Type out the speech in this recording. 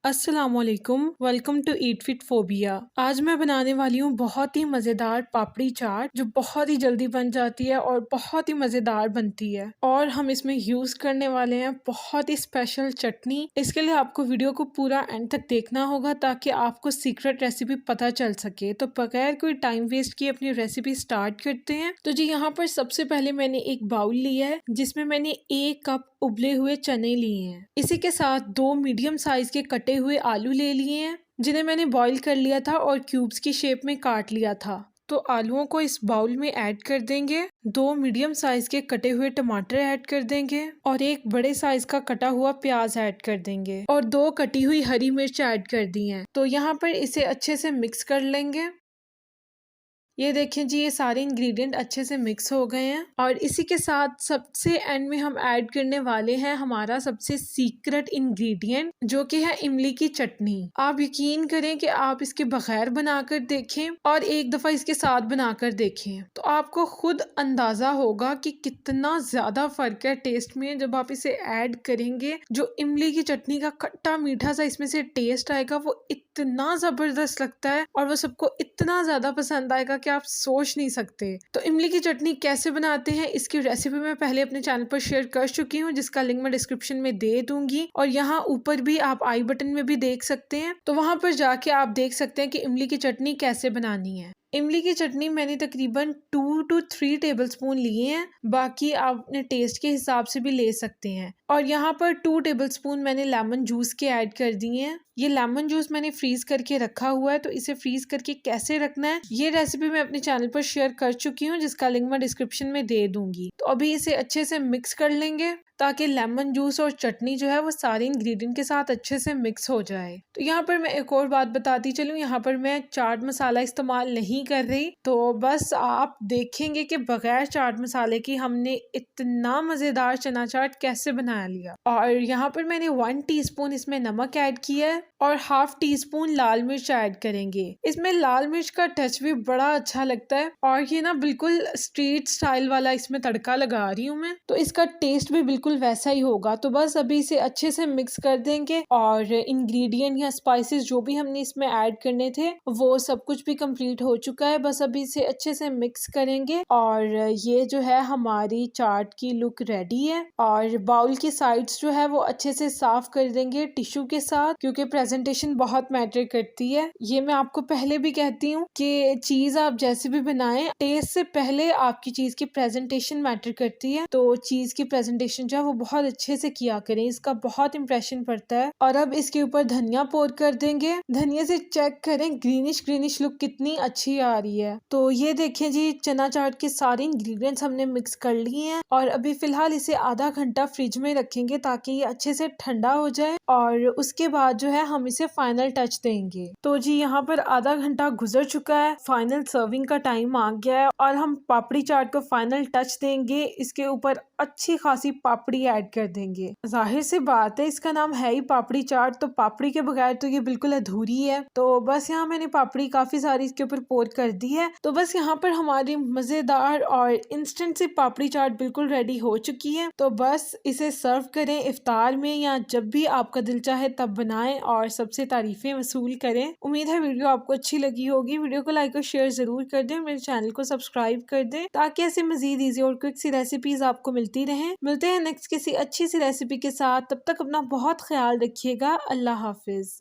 अस्सलामुअलैकुम, welcome to eat fit phobia. आज मैं बनाने वाली हूँ बहुत ही मज़ेदार पापड़ी चाट जो बहुत ही जल्दी बन जाती है और बहुत ही मज़ेदार बनती है। और हम इसमें यूज़ करने वाले हैं बहुत ही स्पेशल चटनी। इसके लिए आपको वीडियो को पूरा एंड तक देखना होगा ताकि आपको सीक्रेट रेसिपी पता चल सके। तो बगैर कोई टाइम वेस्ट किए अपनी रेसिपी स्टार्ट करते हैं। तो जी यहाँ पर सबसे पहले मैंने एक बाउल लिया है जिसमें मैंने 1 कप उबले हुए चने लिए हैं। इसी के साथ 2 मीडियम साइज के कटे हुए आलू ले लिए हैं जिन्हें मैंने बॉईल कर लिया था और क्यूब्स की शेप में काट लिया था। तो आलूओं को इस बाउल में ऐड कर देंगे। 2 मीडियम साइज के कटे हुए टमाटर ऐड कर देंगे और 1 बड़े साइज का कटा हुआ प्याज ऐड कर देंगे और 2 कटी हुई हरी मिर्च ऐड कर दी हैं। तो यहाँ पर इसे अच्छे से मिक्स कर लेंगे। ये देखें जी, ये सारे इंग्रेडिएंट अच्छे से मिक्स हो गए हैं और इसी के साथ सबसे एंड में हम ऐड करने वाले हैं हमारा सबसे सीक्रेट इंग्रेडिएंट जो कि है इमली की चटनी। आप यकीन करें कि आप इसके बगैर बनाकर देखें और एक दफ़ा इसके साथ बनाकर देखें तो आपको खुद अंदाज़ा होगा कि कितना ज़्यादा फ़र्क है टेस्ट में जब आप इसे ऐड करेंगे। जो इमली की चटनी का खट्टा मीठा सा इसमें से टेस्ट आएगा वो इतना ज़बरदस्त लगता है और वो सबको इतना ज़्यादा पसंद आएगा कि आप सोच नहीं सकते। तो इमली की चटनी कैसे बनाते हैं इसकी रेसिपी मैं पहले अपने चैनल पर शेयर कर चुकी हूँ जिसका लिंक मैं डिस्क्रिप्शन में दे दूंगी और यहाँ ऊपर भी आप आई बटन में भी देख सकते हैं। तो वहां पर जाके आप देख सकते हैं कि इमली की चटनी कैसे बनानी है। इमली की चटनी मैंने तकरीबन 2 to 3 टेबलस्पून लिए हैं, बाकी आप अपने टेस्ट के हिसाब से भी ले सकते हैं। और यहाँ पर 2 टेबलस्पून मैंने लेमन जूस के ऐड कर दिए हैं। ये लेमन जूस मैंने फ्रीज करके रखा हुआ है। तो इसे फ्रीज करके कैसे रखना है ये रेसिपी मैं अपने चैनल पर शेयर कर चुकी हूँ जिसका लिंक मैं डिस्क्रिप्शन में दे दूंगी। तो अभी इसे अच्छे से मिक्स कर लेंगे ताकि लेमन जूस और चटनी जो है वो सारे इंग्रेडिएंट के साथ अच्छे से मिक्स हो जाए। तो यहाँ पर मैं एक और बात बताती चलूँ, यहाँ पर मैं चाट मसाला इस्तेमाल नहीं कर रही। तो बस आप देखेंगे कि बगैर चाट मसाले की हमने इतना मज़ेदार चना चाट कैसे बना लिया। और यहाँ पर मैंने 1 टीस्पून इसमें नमक ऐड किया है और 1/2 टीस्पून लाल मिर्च ऐड करेंगे। इसमें लाल मिर्च का टच भी बड़ा अच्छा लगता है और ये ना बिल्कुल स्ट्रीट स्टाइल वाला इसमें तड़का लगा रही हूँ मैं, तो इसका टेस्ट भी बिल्कुल वैसा ही होगा। तो बस अभी इसे अच्छे से मिक्स कर देंगे और इंग्रेडिएंट या स्पाइसेस जो भी हमने इसमें ऐड करने थे वो सब कुछ भी कंप्लीट हो चुका है। बस अभी इसे अच्छे से मिक्स करेंगे और ये जो है हमारी चाट की लुक रेडी है। और बाउल की साइड्स जो है वो अच्छे से साफ कर देंगे टिश्यू के साथ क्योंकि प्रेजेंटेशन बहुत मैटर करती है। ये मैं आपको पहले भी कहती हूँ कि चीज आप जैसे भी बनाएं टेस्ट से पहले आपकी चीज की प्रेजेंटेशन मैटर करती है। तो चीज की प्रेजेंटेशन जो है वो बहुत अच्छे से किया करें, इसका बहुत इंप्रेशन पड़ता है। और अब इसके ऊपर धनिया पोर कर देंगे। धनिया से चेक करें ग्रीनिश ग्रीनिश लुक कितनी अच्छी आ रही है। तो ये देखें जी, चना चाट के सारे इंग्रेडिएंट्स हमने मिक्स कर लिए हैं और अभी फिलहाल इसे आधा घंटा फ्रिज में रखेंगे ताकि ये अच्छे से ठंडा हो जाए और उसके बाद जो है हम इसे फाइनल टच देंगे। तो जी यहाँ पर आधा घंटा गुजर चुका है, फाइनल सर्विंग का टाइम आ गया है और हम पापड़ी चाट को फाइनल टच देंगे। इसके ऊपर अच्छी खासी पापड़ी ऐड कर देंगे। जाहिर सी बात है इसका नाम है ही पापड़ी चाट, तो पापड़ी के बगैर तो ये बिल्कुल अधूरी है। तो बस यहाँ मैंने पापड़ी काफी सारी इसके ऊपर पोर कर दी है। तो बस यहाँ पर हमारी मजेदार और इंस्टेंट सी पापड़ी चाट बिल्कुल रेडी हो चुकी है। तो बस इसे सर्व करें इफ्तार में या जब भी आपका दिल चाहे तब बनाएं और सबसे तारीफें वसूल करें। उम्मीद है वीडियो आपको अच्छी लगी होगी। वीडियो को लाइक और शेयर जरूर कर दें, मेरे चैनल को सब्सक्राइब कर दें ताकि ऐसे मजीद इजी और क्विक सी रेसिपीज आपको मिलती रहें। मिलते हैं नेक्स्ट किसी अच्छी सी रेसिपी के साथ, तब तक अपना बहुत ख्याल रखिएगा। अल्लाह हाफिज।